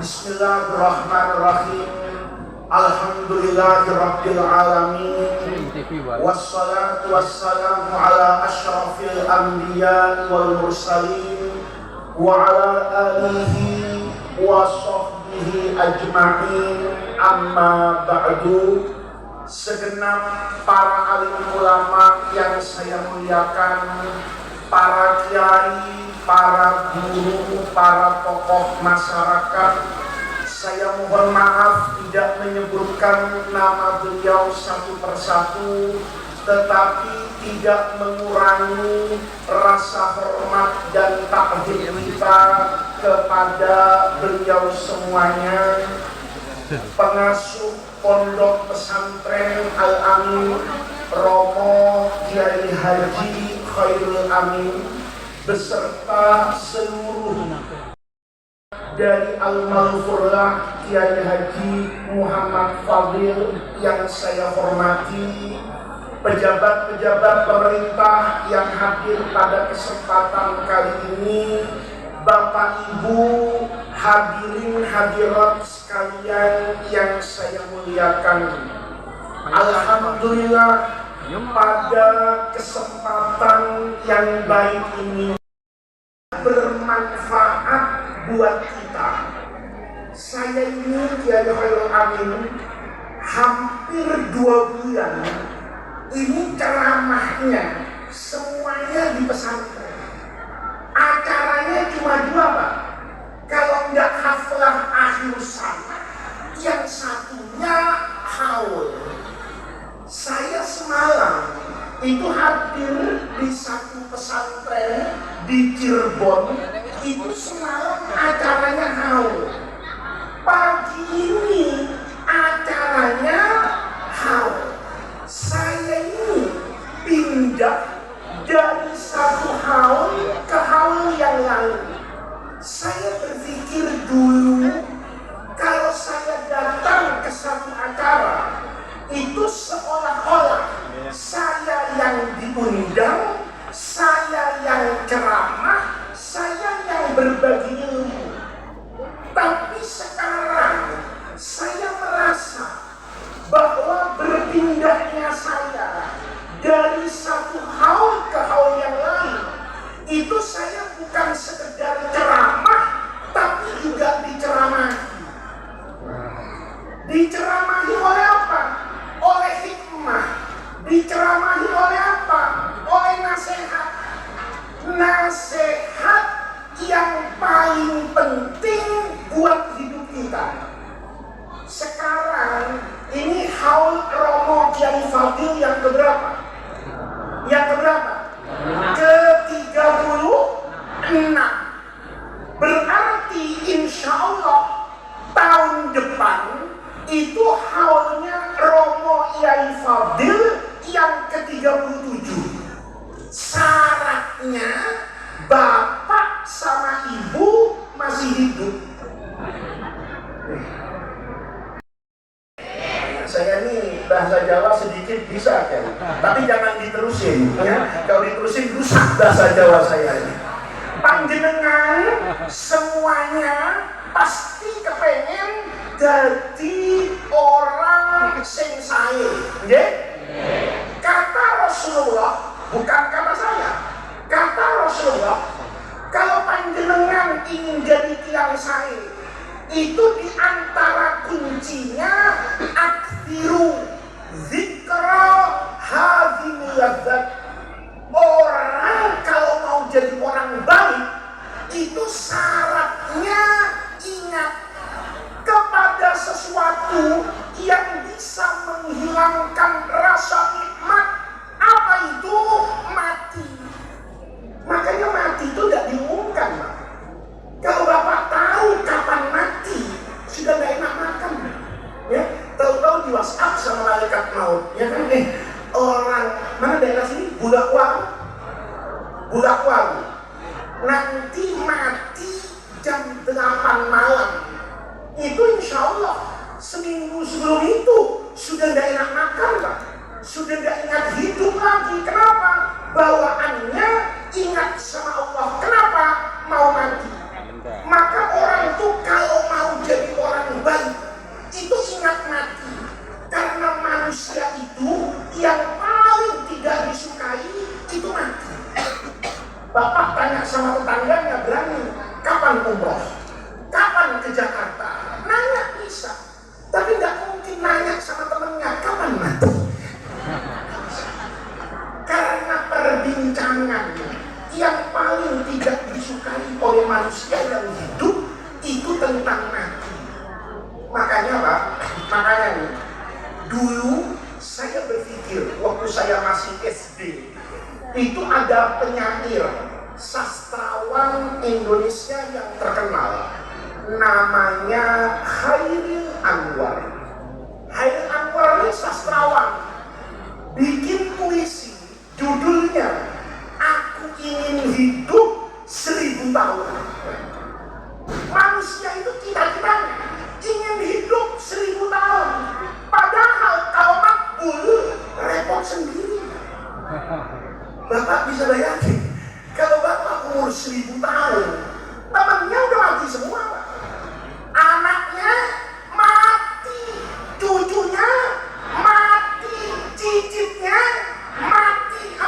Bismillahirrahmanirrahim. Alhamdulillahirabbil alamin. Wassalatu wassalamu ala asyrafil anbiya wal mursalin wa ala alihi wa sahbihi ajma'in. Amma ba'du. Segenap para alim ulama yang saya muliakan, para kiai, para guru, para tokoh masyarakat, saya mohon maaf tidak menyebutkan nama beliau satu persatu, tetapi tidak mengurangi rasa hormat dan takzim kita kepada beliau semuanya. Pengasuh Pondok Pesantren Al-Amin, Romo Kiai Haji Khairul Amin, beserta seluruh dari Al-Maghfurlah Kiai Haji Muhammad Fadil yang saya hormati, pejabat-pejabat pemerintah yang hadir pada kesempatan kali ini, Bapak Ibu, hadirin hadirat sekalian yang saya muliakan. Alhamdulillah, pada kesempatan yang baik ini bermanfaat buat kita. Saya ini Kiai Khairul Amin hampir 2 bulan ini ceramahnya semuanya di pesantren. Acaranya cuma 2, Pak. Kalau enggak haflah akhir sana, yang satunya haul. Saya semalam itu hadir di satu pesantren di Cirebon, itu semalam acaranya haul. Pagi ini acaranya haul. Saya ini pindah dari satu haul ke haul yang lain. Saya berpikir dulu, kalau saya datang ke satu acara, itu seolah-olah saya yang diundang, saya yang ceramah, saya yang berbagi ilmu. Tapi sekarang saya merasa bahwa berpindahnya saya dari satu haul ke haul yang lain, itu saya bukan sekedar ceramah, tapi juga diceramahi. Diceramahi oleh apa? Oleh hikmah. Diceramahi oleh apa? Oleh nasihat. Nasihat yang paling penting buat hidup kita. Sekarang ini haul Romo Kiai Fadil yang keberapa? Yang keberapa? Ke-36. Berarti insya Allah tahun depan itu haulnya Romo Kiai Fadil yang ke-37. Syaratnya bapak sama ibu masih hidup. Saya ini bahasa Jawa sedikit bisa kan, tapi jangan diterusin ya. Kalau diterusin rusak bahasa Jawa saya ini. Panjenengan semuanya pasti kepengen jadi orang sing sae, nggih? Kata Rasulullah, bukan kata saya. Kata Rasulullah, kalau panjenengan ingin jadi tiang sae, itu diantara kuncinya akhiru zikra hadhimul ladzat. Orang kalau mau jadi orang baik, itu syaratnya ingat kepada sesuatu yang bisa menghilangkan rasa nikmat. Apa itu? Mati. Makanya mati itu tidak diumumkan, Pak. Kalau Bapak tahu kapan mati, sudah gak enak makan. Ya, tahu-tahu di WhatsApp sama malaikat maut, ya kan? Orang mana daerah sini? Bulakwaru. Nanti mati jam 8 malam. Itu insya Allah seminggu sebelum itu sudah gak enak makan, Pak. Sudah gak ingat hidup lagi. Kenapa? Bawaannya ingat sama Allah. Kenapa? Mau mati. Maka orang itu kalau mau jadi berani. Kapan umroh? Kapan ke Jakarta? Nanya bisa. Tapi nggak mungkin nanya sama temennya, kapan mati? Karena perbincangan yang paling tidak disukai oleh manusia yang hidup itu tentang mati. Makanya Pak, makanya nih, dulu saya berpikir waktu saya masih SD, itu ada penyair sastrawan Indonesia yang terkenal, namanya Chairil Anwar. Chairil Anwar ini sastrawan, bikin puisi, judulnya Aku Ingin Hidup 1000 Tahun. Manusia itu kita-kitanya ingin hidup 1000 tahun, padahal kalau makbul repot sendiri. Bapak bisa bayangin, kalau bapak umur 1000 tahun, temannya udah mati semua, Pak. Anaknya mati, cucunya mati, cicitnya mati,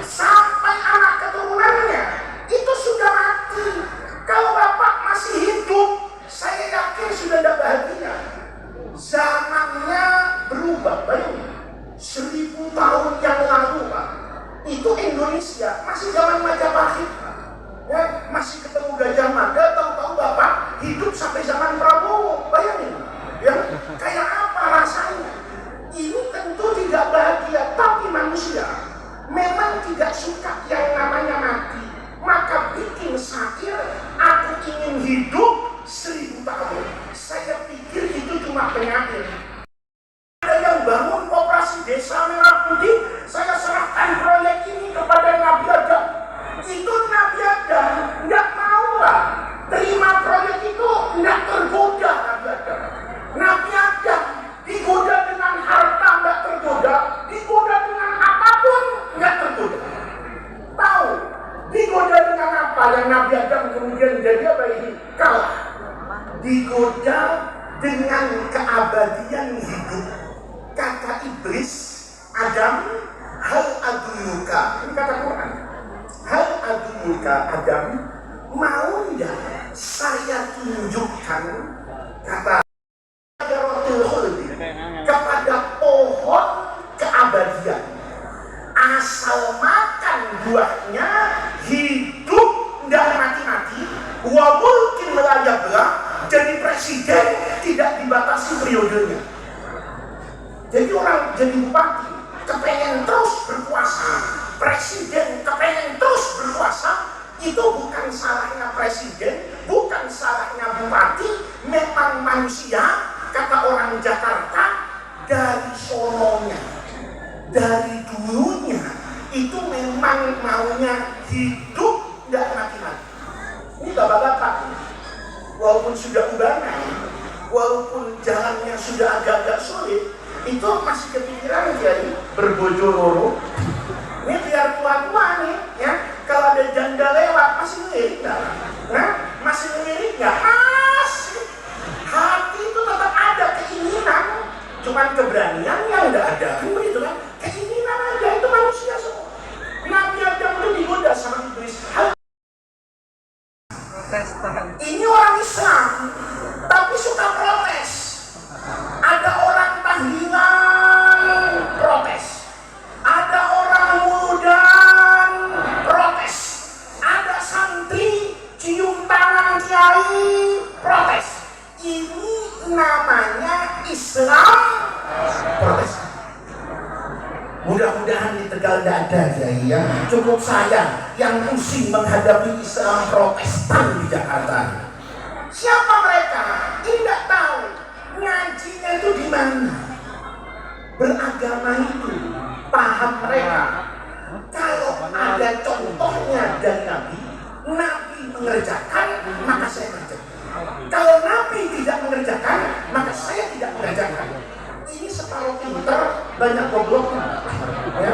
sampai anak keturunannya itu sudah mati. Kalau bapak masih hidup, saya yakin sudah tidak bahagia. Zamannya berubah, bayangin. 1000 tahun yang lalu, Pak, itu Indonesia masih zaman Majapahit, ya, masih ketemu Gajah Mada, tahu-tahu bapak hidup sampai zaman Prabowo, bayangin, ya, kayak apa rasanya? Ini tentu tidak bahagia, tapi manusia memang tidak suka yang namanya mati, maka bikin syair, aku ingin hidup 1000 tahun. Saya pikir itu cuma penyair. Ada yang bangun koperasi desa Merah Putih, saya serahkan proyek ini kepada Nabi Adam. Itu Nabi Adam nggak mau, Pak, terima proyek itu, nggak tergoda Nabi Adam. Nabi Adam digoda dengan harta, nggak tergoda, digoda dengan apapun, nggak tergoda. Tahu digoda dengan apa yang Nabi Adam kemudian jadi apa ini? Kalah. Digoda dengan keabadian hidup. Kata iblis, Adam, hal aduluka, ini kata Quran, hal aduluka Adam, mau tidak saya tunjukkan, kata kepada pohon keabadian, asal makan buahnya hidup tidak mati-mati, wa mulkin melayablah, jadi presiden tidak dibatasi periodenya. Jadi orang jadi bupati kepengen terus berkuasa, presiden kepengen terus berkuasa, itu bukan salahnya presiden, bukan salahnya bupati, memang manusia, kata orang Jakarta, dari sononya, dari dulunya, itu memang maunya hidup tidak mati-mati. Ini bapak-bapak, walaupun sudah ubangan, walaupun jalannya sudah agak-agak sulit, itu masih kepikiran jadi berbojo loro. Ini biar tua-tua nih, ya, kalau ada janda lewat masih ngelirik nggak? Nah, masih ngelirik nggak? Masih. Hati itu tetap ada keinginan, cuman keberanian yang nggak ada. Kan begitu kan? Keinginan aja, itu manusia semua. Nabi Adam itu digoda sama iblis. Ini orang Islam, tapi suka protes. Ada orang tahlilan protes, ada orang wudhan protes, ada santri cium tangan kiai protes. Ini namanya Islam protes. Mudah-mudahan di Tegal tidak ada, kiai, ya. Cukup saya yang pusing menghadapi Islam Protestan di Jakarta. Siapa mereka? Tidak tahu. Ngajinya itu di mana? Beragama itu paham mereka. Kalau ada contohnya dari Nabi, Nabi mengerjakan, maka saya mengerjakan. Kalau Nabi tidak mengerjakan, maka saya tidak mengerjakan. Ini separuh pinter, banyak gobloknya. Ya.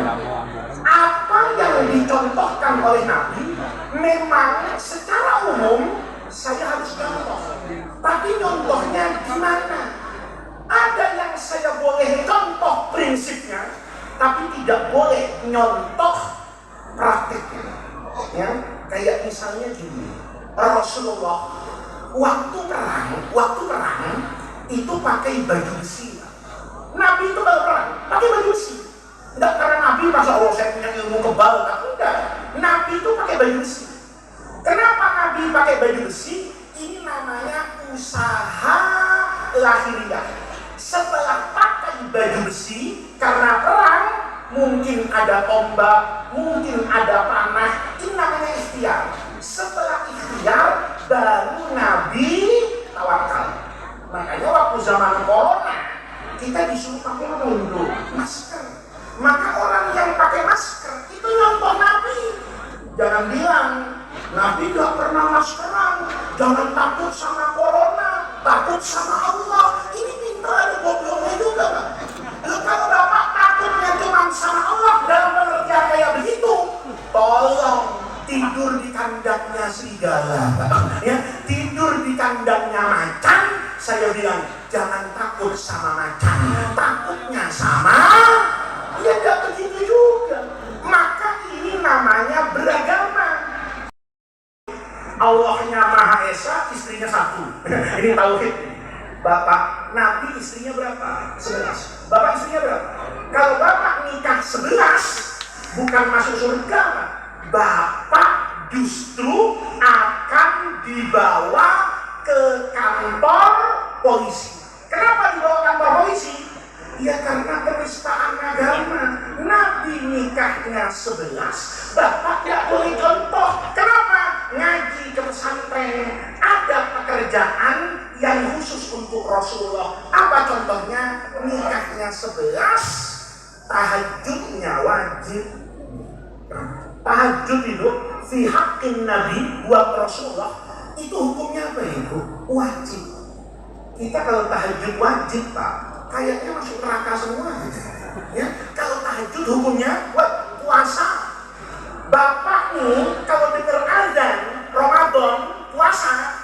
Apa yang dicontohkan oleh Nabi, memang secara umum saya harus contoh. Tapi contohnya gimana? Ada yang saya boleh contoh prinsipnya, tapi tidak boleh nyontoh praktiknya. Ya. Kayak misalnya gini, Rasulullah waktu perang itu pakai baju besi. Nabi itu kalau perang pakai baju besi. Enggak karena Nabi masa Allah saya punya ilmu kebal, enggak. Nabi itu pakai baju besi. Kenapa Nabi pakai baju besi? Ini namanya usaha lahiriah. Setelah pakai baju besi karena perang, mungkin ada tombak, mungkin ada panah, ini namanya ikhtiar. Setelah ikhtiar baru Nabi tawakal. Makanya waktu zaman corona kita disuruh pakai apa dulu? Masker. Maka orang yang pakai masker itu nyontoh Nabi. Jangan bilang Nabi gak pernah maskeran. Jangan takut sama corona, takut sama Allah. Ini pintar ada gobloknya juga kan? Kalau Bapak takutnya cuma sama Allah dalam pengertian kayak begitu, tolong tidur di kandangnya serigala, ya, tidur di kandangnya macan. Saya bilang jangan takut sama macan, takutnya sama, ya gak begitu juga. Maka ini namanya beragama. Allahnya Maha Esa, istrinya satu. Ini tauhid. Bapak Nabi istrinya berapa? 11. Bapak istrinya berapa? Kalau Bapak nikah 11, bukan masuk surga, Bapak justru akan dibawa ke kantor polisi. Kenapa dibawa kantor polisi? Ya karena penistaan agama. Nabi nikahnya 11, Bapak tidak boleh contoh. Kenapa? Ngaji ke pesantren, ada pekerjaan yang khusus untuk Rasulullah. Apa contohnya? Nikahnya 11, tahajudnya wajib. Tahajud itu fi haqqin Nabi buat Rasulullah. Itu hukumnya apa Ibu? Wajib. Kita kalau tahajud wajib Pak, kayaknya masuk neraka semua gitu. Ya, kalau tahajud hukumnya buat puasa. Bapak nih kalau dengar azan Ramadan puasa,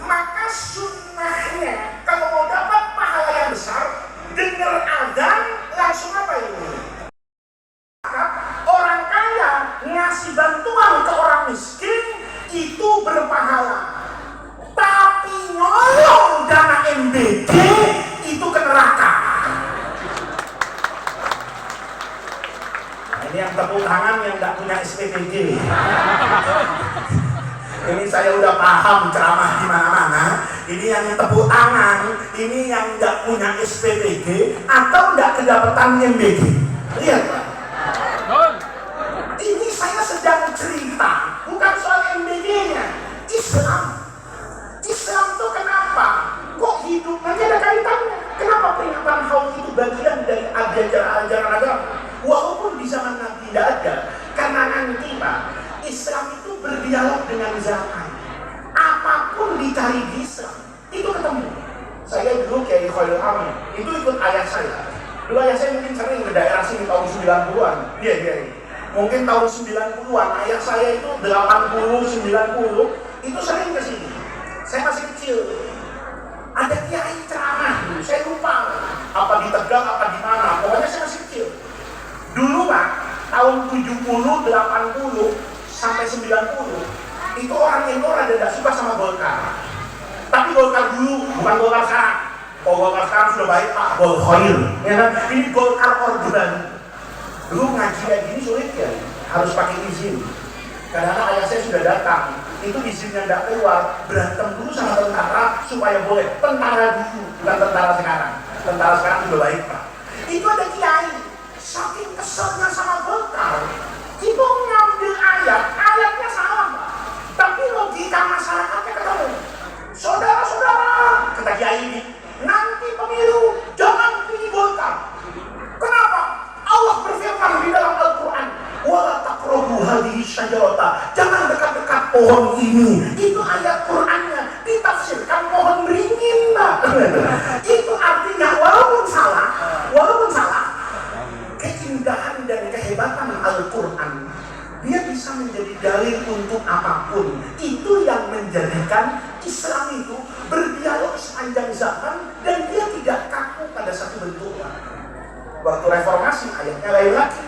maka sunnahnya kalau mau dapat pahala yang besar, dengar azan langsung apa ini? Orang kaya ngasih bantuan ke orang miskin itu berpahala. Tapi nyolong dana MBG itu ke neraka. Nah, ini yang tepuk tangan yang nggak punya SPPG. Ini saya udah paham ceramah di mana-mana. Ini yang tepuk tangan, ini yang nggak punya SPPG atau nggak kedapatan MBG. Lihat Pak. Ini saya sedang cerita, bukan soal MBG-nya. Islam tuh kenapa? Kok hidup? Nanti ada kaitannya. Kenapa peringatan haul itu bagian dari ajaran agama? Walaupun di zaman Nabi tidak ada. Karena nanti Pak, Islam itu berdialog dengan zaman. Apapun dicari di Islam, itu ketemu. Saya dulu kayak Khairul Amin, itu ikut ayah saya. Dulu ayah saya mungkin sering ke daerah sini tahun 90-an. Iya. Mungkin tahun 90-an, ayah saya itu 80, 90, itu sering ke sini. Saya masih kecil. Ada kiai ceramah dulu, saya lupa apa di Tegal, apa di mana. Pokoknya saya masih kecil. Dulu Pak, tahun 70, 80 sampai 90, itu orang Indo rada tidak suka sama Golkar. Tapi Golkar dulu, bukan Golkar sekarang. Oh, Golkar sekarang sudah baik Pak, Golkar. Ya kan? Ini Golkar Orde Baru. Dulu ngaji kayak gini sulit ya, harus pakai izin. Karena ayah saya sudah datang, itu izinnya tidak keluar, berantem dulu sama tentara supaya boleh. Tentara dulu, bukan tentara sekarang. Tentara sekarang sudah baik Pak. Itu ada kiai, saking keselnya sama Golkar, itu ngambil ayatnya salah Pak. Tapi logika masyarakatnya ketemu. Saudara-saudara, kata kiai ini, nanti pemilu jangan pilih Golkar. Kenapa? Allah berfirman di dalam Al-Quran, wala taqrabu hadhihi syajarata, jangan dekat-dekat pohon ini. Itu ayat Qurannya ditafsirkan pohon beringin Pak. Itu artinya walaupun salah, keindahan dan kehebatan Al-Quran, dia bisa menjadi dalil untuk apapun. Itu yang menjadikan Islam itu berdialog sepanjang zaman dan dia tidak kaku pada satu bentuknya. Waktu reformasi ayatnya lain lagi,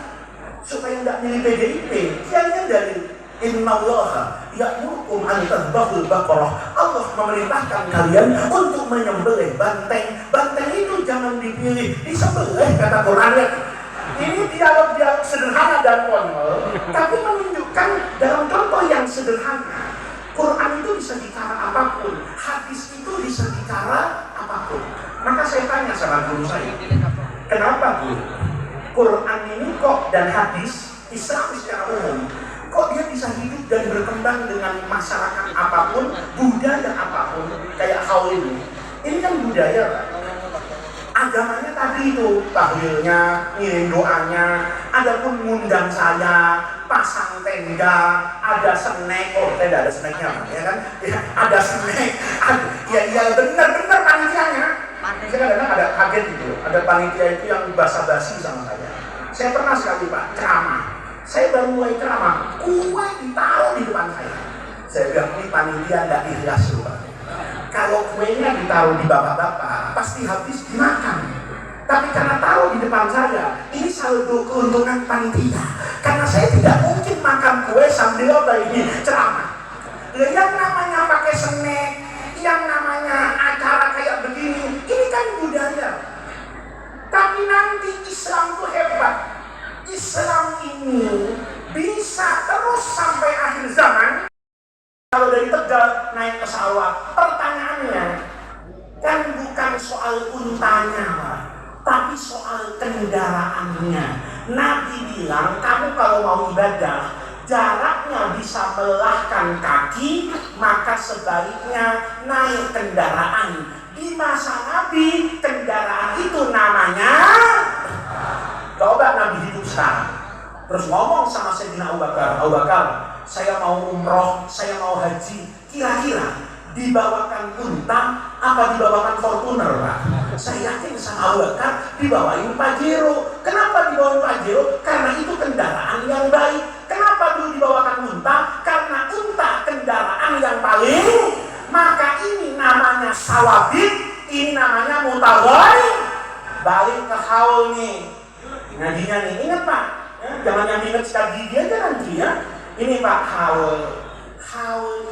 supaya tidak milih PDIP, kiainya dalil innallaha ya'murukum an tadhbahul baqarah. Allah memerintahkan kalian untuk menyembelih banteng. Banteng itu jangan dipilih, disembelih kata Qurannya. Ini dialog-dialog sederhana dan konyol, tapi menunjukkan dalam contoh yang sederhana. Quran itu disebikara apapun, hadis itu disebikara apapun. Maka saya tanya sama guru saya, kenapa guru? Quran ini kok dan hadis Islam secara umum kok dia bisa hidup dan berkembang dengan masyarakat apapun, budaya apapun, kayak haul ini kan budaya Pak. Agamanya tadi itu tahlilnya, ngirim doanya, ada pun ngundang saya, pasang tenda, ada snack, oh tidak ada snacknya ya kan? Ya, ada snack, ya benar-benar panitianya. Saya kadang-kadang ada kaget gitu, ada panitia itu yang basa-basi sama saya. Saya pernah sekali Pak ceramah. Saya baru mulai ceramah, kue ditaruh di depan saya. Saya bilang ini panitia nggak ikhlas loh Pak. Kalau kuenya ditaruh di bapak-bapak, pasti habis dimakan. Tapi karena taruh di depan saya, ini saldo keuntungan panitia. Karena saya tidak mungkin makan kue sambil ini ceramah. Yang namanya pakai snack, yang namanya acara kayak begini, ini kan budaya. Tapi nanti Islam itu hebat. Islam ini bisa terus sampai akhir zaman. Kalau dari Tegal naik pesawat, pertanyaannya kan bukan soal untanya Pak, tapi soal kendaraannya. Nabi bilang, kamu kalau mau ibadah, jaraknya bisa melahkan kaki, maka sebaiknya naik kendaraan. Di masa Nabi, kendaraan itu namanya, coba Nabi hidup sekarang, terus ngomong sama Sayyidina Abu Bakar, saya mau umroh, saya mau haji, kira-kira dibawakan unta apa dibawakan Fortuner Pak? Saya yakin sama Abu Bakar dibawain Pajero. Kenapa dibawain Pajero? Karena itu kendaraan yang baik. Kenapa dulu dibawakan unta? Karena unta kendaraan yang paling. Maka ini namanya sawabit, ini namanya mutaghayyir. Balik ke haul nih, ngajinya nih, ingat Pak, ya, jangan yang ingat sekali gigi aja nanti ya. Ini Pak haul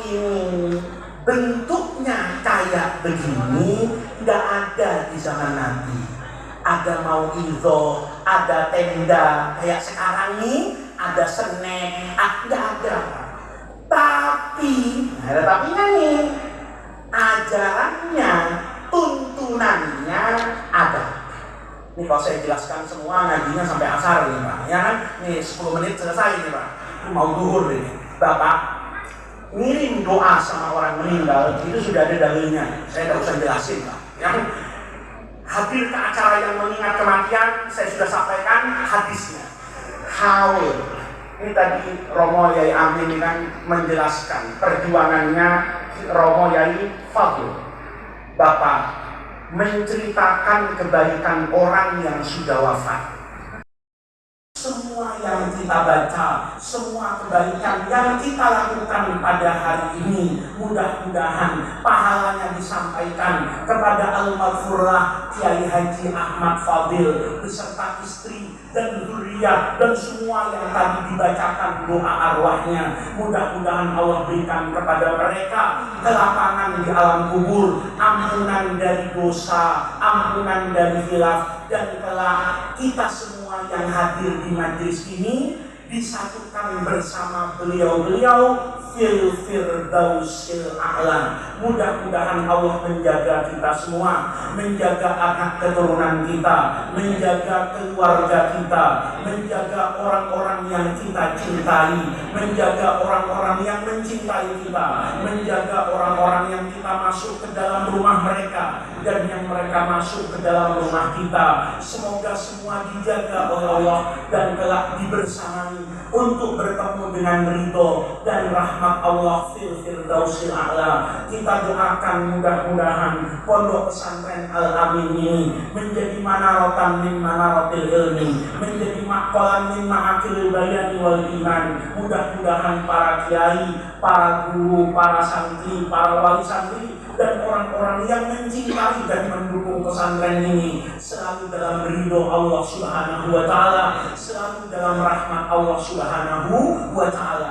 ini bentuknya kayak begini, nggak ada di zaman Nabi. Ada mauidhah, ada tenda kayak sekarang nih, ada snack, nggak ada. Tapi, ada tapinya nih, ajarannya, tuntunannya ada. Ini kalau saya jelaskan semua ngajinya sampai asar nih Pak, ya kan? Nih 10 menit selesai nih Pak. Mau duhur ini, Bapak ngirim doa sama orang meninggal itu sudah ada dalilnya. Saya tidak usah jelasin Pak. Ya, hadir ke acara yang mengingat kematian, saya sudah sampaikan hadisnya. Haul. Ini tadi Romo Yai Amin kan menjelaskan perjuangannya Romo Yai Fadl. Bapak menceritakan kebaikan orang yang sudah wafat. Semua yang kita baca, semua kebaikan yang kita lakukan pada hari ini, mudah-mudahan pahalanya disampaikan kepada Al-Maghfurah Kiai Haji Ahmad Fadil beserta istri dan zuriat dan semua yang tadi dibacakan doa arwahnya. Mudah-mudahan Allah berikan kepada mereka kelapangan di alam kubur, ampunan dari dosa, ampunan dari khilaf, dan kelak kita semua yang hadir di majelis ini disatukan bersama beliau-beliau fil firdausil a'la. Mudah-mudahan Allah menjaga kita semua, menjaga anak keturunan kita, menjaga keluarga kita, menjaga orang-orang yang kita cintai, menjaga orang-orang yang mencintai kita, menjaga orang-orang yang kita masuk ke dalam rumah mereka dan yang mereka masuk ke dalam rumah kita. Semoga semua dijaga oleh Allah dan kelak dibersamai untuk bertemu dengan ridho dan rahmat Allah fil firdausil a'la. Kita doakan mudah-mudahan pondok pesantren Al-Amin ini menjadi manaratan min manaratil ilmi, menjadi maqalan min ma'akil bayani wal iman. Mudah-mudahan para kiai, para guru, para santri, para wali santri dan orang-orang yang mencintai dan mendukung pesantren ini selalu dalam ridho Allah Subhanahu wa ta'ala, selalu dalam rahmat Allah Subhanahu wa ta'ala.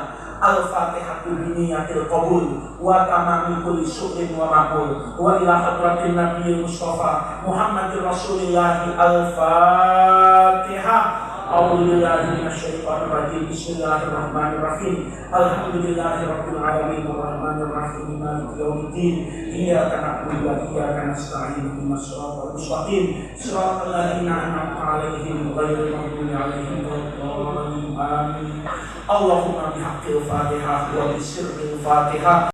Al-Fatihatu biniyatil qabul wa tamami kulli syukrin wa maqbul wa ila hadratin nabiyil mustafa Muhammadir Rasulillahi Al-Fatihah. A'udzubillahi minasyaitonir rajim. Bismillahirrahmanirrahim. Alhamdulillahirabbil alamin arrahmanir rahim maliki yaumiddin. Iyyaka na'budu wa iyyaka nasta'in. Ihdinas siratal mustaqim. Shiratal ladzina an'amta 'alaihim ghairil maghdubi 'alaihim waladdallin. Amin. Allahumma bihaqqil Fatihah wa bisirril Fatihah